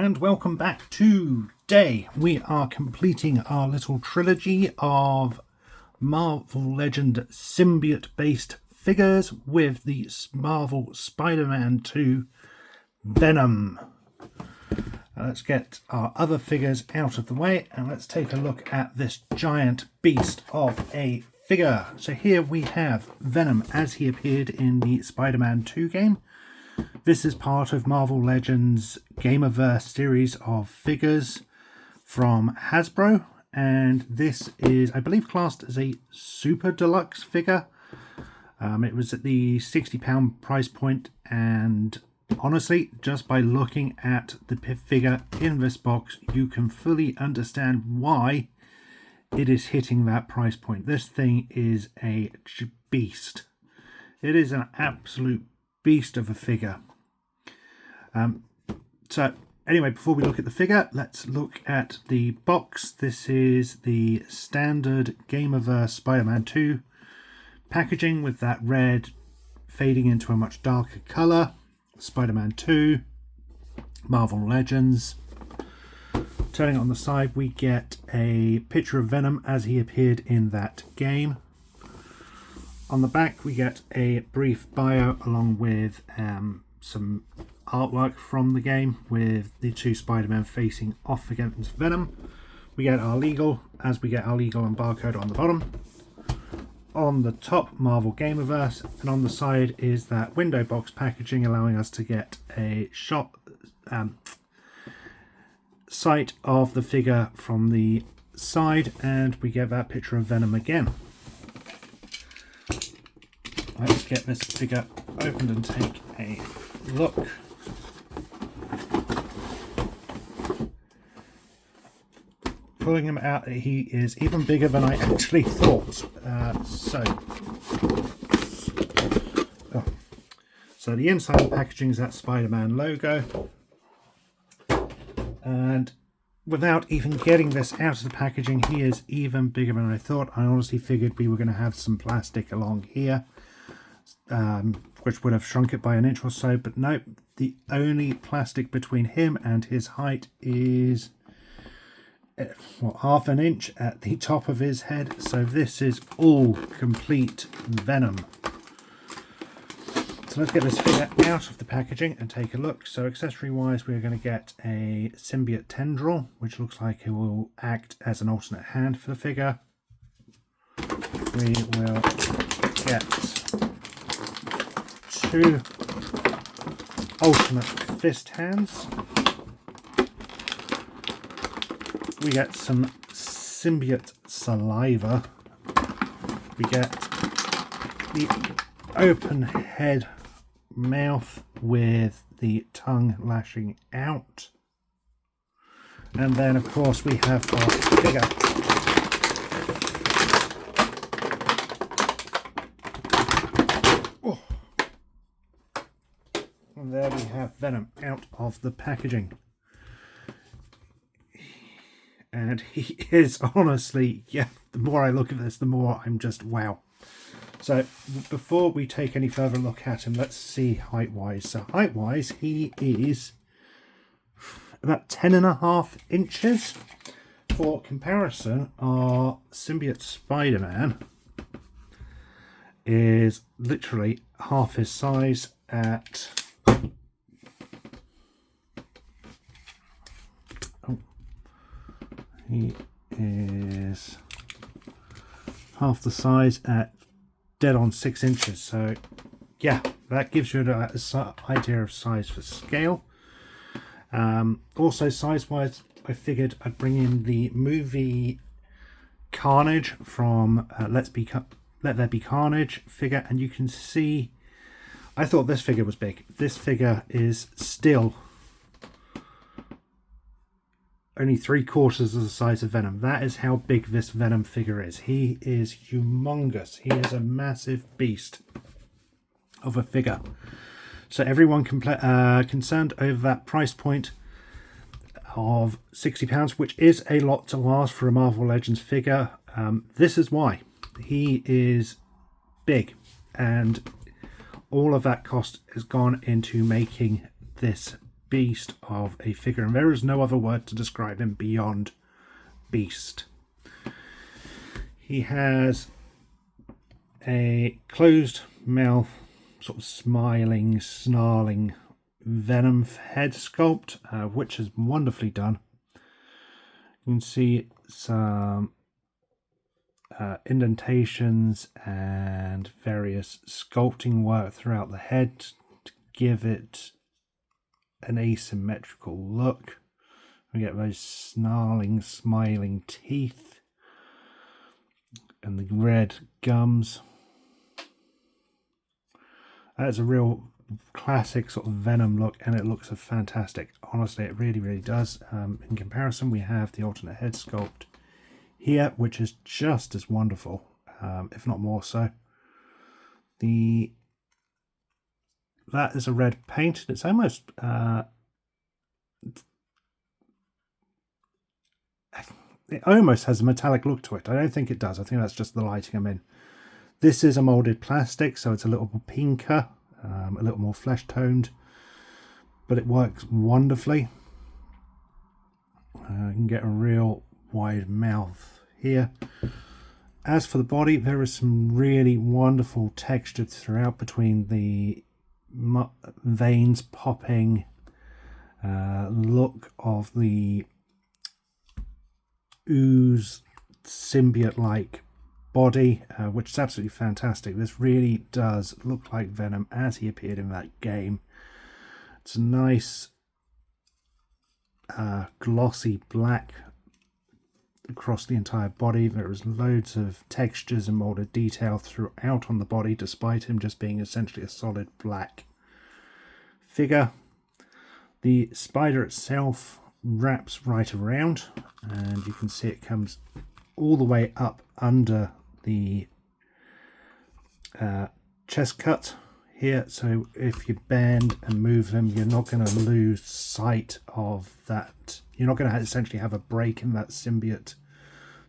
and welcome back. Today we are completing our little trilogy of Marvel Legends Symbiote based figures with the Marvel Spider-Man 2 Venom. Let's get our other figures out of the way and let's take a look at this giant beast of a figure. So here we have Venom as he appeared in the Spider-Man 2 game. This is part of Marvel Legends Gameverse series of figures from Hasbro, and this is, I believe, classed as a super deluxe figure. It was at the £60 price point, and honestly, just by looking at the figure in this box, you can fully understand why it is hitting that price point. This thing is a beast. It is an absolute beast of a figure. So anyway, before we look at the figure, let's look at the box. This is the standard Gameverse Spider-Man 2 packaging with that red fading into a much darker color. Spider-Man 2, Marvel Legends. Turning it on the side, we get a picture of Venom as he appeared in that game. On the back, we get a brief bio along with some artwork from the game with the two Spider-Men facing off against Venom. We get our legal, as we get our legal and barcode on the bottom. On the top, Marvel Gameverse, and on the side is that window box packaging, allowing us to get a shot sight of the figure from the side, and we get that picture of Venom again. Let's get this figure opened and take a look. Pulling him out, he is even bigger than I actually thought. So the inside of the packaging is that Spider-Man logo. And without even getting this out of the packaging, he is even bigger than I thought. I honestly figured we were going to have some plastic along here, which would have shrunk it by an inch or so, but no, the only plastic between him and his height is half an inch at the top of his head. So this is all complete Venom. So let's get this figure out of the packaging and take a look. So accessory wise, we're going to get a symbiote tendril, which looks like it will act as an alternate hand for the figure. We will get two alternate fist hands. We get some symbiote saliva. We get the open head mouth with the tongue lashing out. And then of course we have our figure. Oh. And there we have Venom out of the packaging. And he is honestly, yeah, the more I look at this, the more I'm just wow. So before we take any further look at him, let's see height-wise. So height-wise, he is about 10.5 inches. For comparison, our symbiote Spider-Man is literally half his size at... He is half the size at dead on 6 inches. So yeah, that gives you an idea of size for scale. Also size wise, I figured I'd bring in the movie Carnage from Let There Be Carnage figure, and you can see I thought this figure was big. This figure is still only 3/4 of the size of Venom. That is how big this Venom figure is. He is humongous. He is a massive beast of a figure. So everyone concerned over that price point of £60, which is a lot to ask for a Marvel Legends figure. This is why. He is big, and all of that cost has gone into making this beast of a figure, and there is no other word to describe him beyond beast. He has a closed mouth, sort of smiling, snarling Venom head sculpt, which is wonderfully done. You can see some indentations and various sculpting work throughout the head to give it an asymmetrical look. We get those snarling, smiling teeth and the red gums. That's a real classic sort of Venom look, and it looks fantastic. Honestly, it really, really does. In comparison, we have the alternate head sculpt here, which is just as wonderful, if not more so. That is a red paint. It's almost it almost has a metallic look to it. I don't think it does. I think that's just the lighting I'm in. This is a molded plastic, so it's a little pinker, a little more flesh toned, but it works wonderfully. You can get a real wide mouth here. As for the body, there is some really wonderful texture throughout between the veins popping, look of the ooze symbiote-like body, which is absolutely fantastic. This really does look like Venom as he appeared in that game. It's a nice glossy black across the entire body. There is loads of textures and molded detail throughout on the body, despite him just being essentially a solid black figure. The spider itself wraps right around, and you can see it comes all the way up under the chest cut here, so if you bend and move them, you're not going to lose sight of that. You're not going to essentially have a break in that symbiote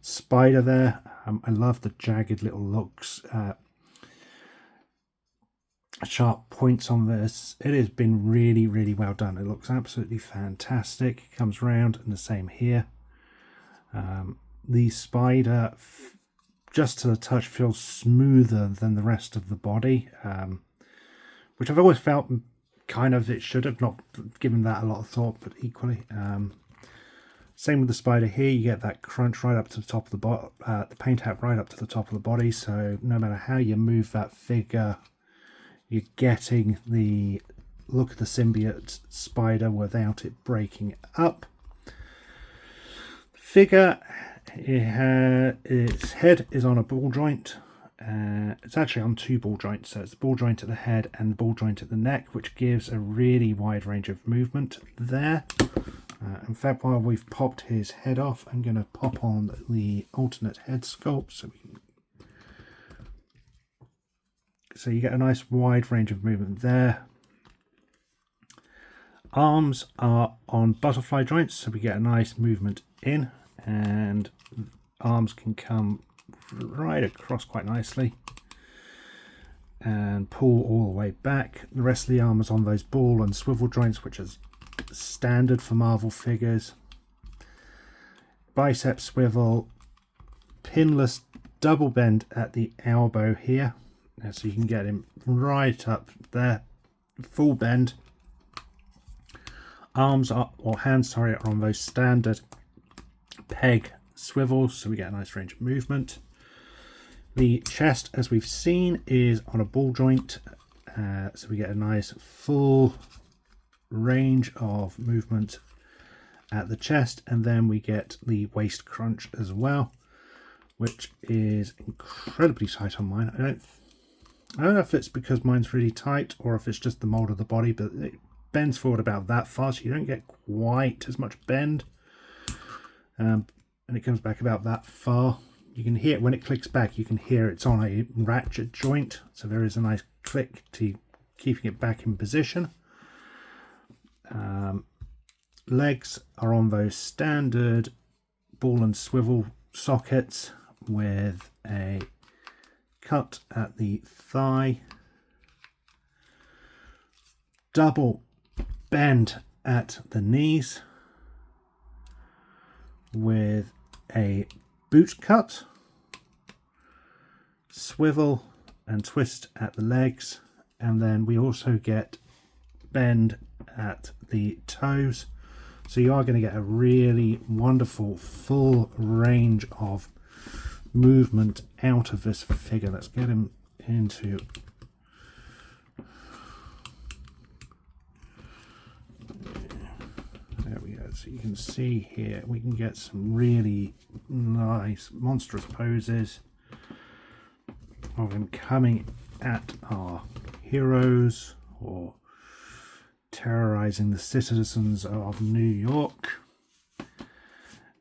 spider there. I love the jagged little looks, sharp points on this. It has been really, really well done. It looks absolutely fantastic. It comes round, and the same here. The spider, just to the touch, feels smoother than the rest of the body, which I've always felt kind of it should have, not given that a lot of thought, but equally. Same with the spider here. You get that crunch right up to the top of the body, the paint out right up to the top of the body, so no matter how you move that figure, you're getting the look of the symbiote spider without it breaking up. The figure, its head is on a ball joint. It's actually on two ball joints, so it's the ball joint at the head and the ball joint at the neck, which gives a really wide range of movement there. In fact, while we've popped his head off, I'm going to pop on the alternate head sculpt so you get a nice wide range of movement there. Arms are on butterfly joints, so we get a nice movement in, and arms can come right across quite nicely and pull all the way back. The rest of the arm is on those ball and swivel joints, which is standard for Marvel figures. Bicep swivel, pinless double bend at the elbow here, so you can get him right up there, full bend. Arms are, or hands, sorry, are on those standard peg swivels, so we get a nice range of movement. The chest, as we've seen, is on a ball joint, so we get a nice full range of movement at the chest, and then we get the waist crunch as well, which is incredibly tight on mine. I don't know if it's because mine's really tight or if it's just the mold of the body, but it bends forward about that far, so you don't get quite as much bend, and it comes back about that far. You can hear it when it clicks back. You can hear it's on a ratchet joint, so there is a nice click to keeping it back in position. Legs are on those standard ball and swivel sockets with a cut at the thigh, double bend at the knees with a boot cut, swivel and twist at the legs, and then we also get bend at the toes. So you are going to get a really wonderful full range of movement out of this figure. Let's get him into there we go. So you can see here we can get some really nice monstrous poses of him coming at our heroes or terrorizing the citizens of New York.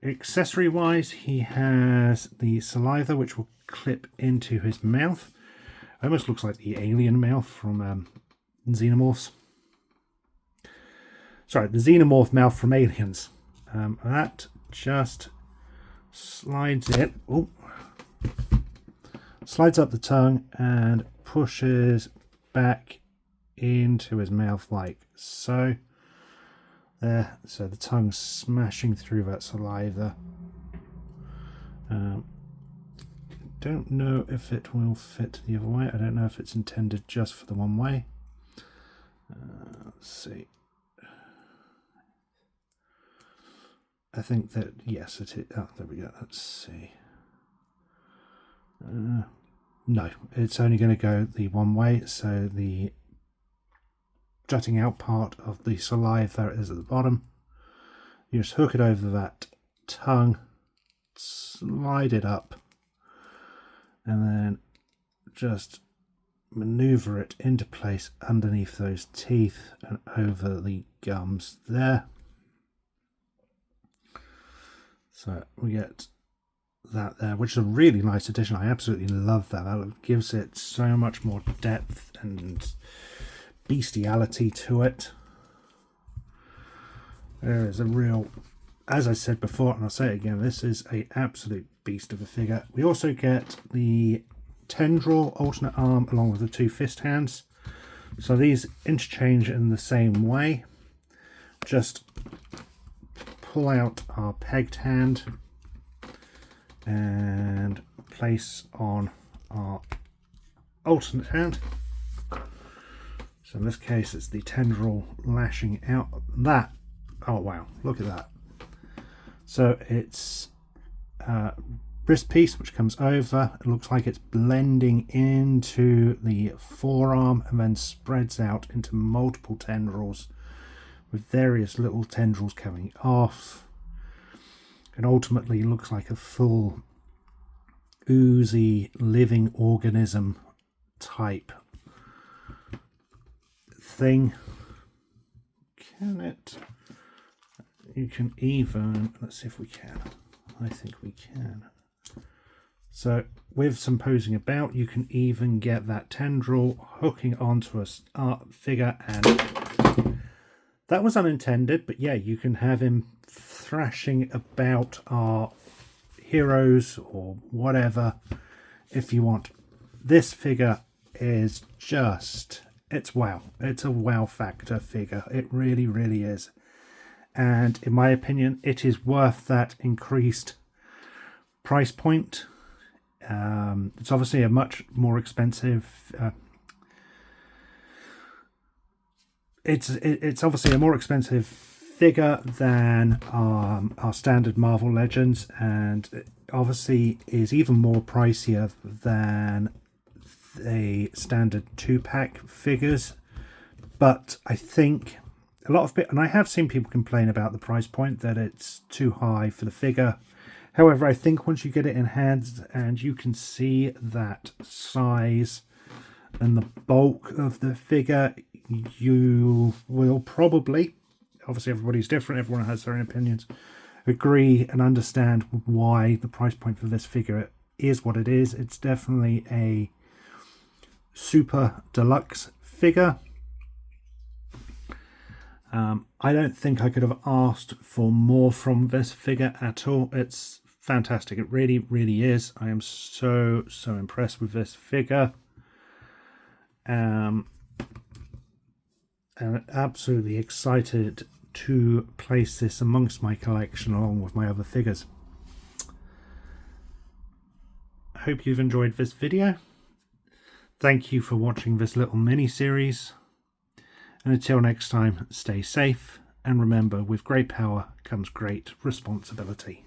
Accessory wise, he has the saliva which will clip into his mouth. Almost looks like the alien mouth from Xenomorphs. Sorry, the Xenomorph mouth from Aliens. That just slides in. Oh, slides up the tongue and pushes back into his mouth like so. There, so the tongue's smashing through that saliva. Don't know if it will fit the other way. I don't know if it's intended just for the one way. Let's see. I think that, yes, it is. Oh, there we go. Let's see. No, it's only going to go the one way. So the jutting out part of the saliva is at the bottom. You just hook it over that tongue, slide it up, and then just maneuver it into place underneath those teeth and over the gums there. So we get that there, which is a really nice addition. I absolutely love that. That gives it so much more depth and bestiality to it. There is a real, as I said before, and I'll say it again, this is an absolute beast of a figure. We also get the tendril alternate arm along with the two fist hands. So these interchange in the same way. Just pull out our pegged hand and place on our alternate hand. So in this case it's the tendril lashing out. That, oh wow, look at that. So it's wrist piece which comes over. It looks like it's blending into the forearm and then spreads out into multiple tendrils with various little tendrils coming off, and ultimately looks like a full oozy living organism type thing. Can it? You can even, let's see if we can. I think we can. So with some posing about, you can even get that tendril hooking onto a figure, and that was unintended, but yeah, you can have him thrashing about our heroes or whatever if you want. This figure is just, it's wow. It's a wow factor figure. It really, really is. And in my opinion, it is worth that increased price point. It's obviously a much more expensive it's obviously a more expensive figure than our standard Marvel Legends, and it obviously is even more pricier than the standard 2-pack figures. But I think a lot of and I have seen people complain about the price point, that it's too high for the figure. However, I think once you get it in hands and you can see that size and the bulk of the figure, you will probably, obviously everybody's different, everyone has their own opinions, agree and understand why the price point for this figure is what it is. It's definitely a super deluxe figure. I don't think I could have asked for more from this figure at all. It's fantastic. It really, really is. I am so impressed with this figure. And absolutely excited to place this amongst my collection along with my other figures. I hope you've enjoyed this video. Thank you for watching this little mini-series. And until next time, stay safe, and remember, with great power comes great responsibility.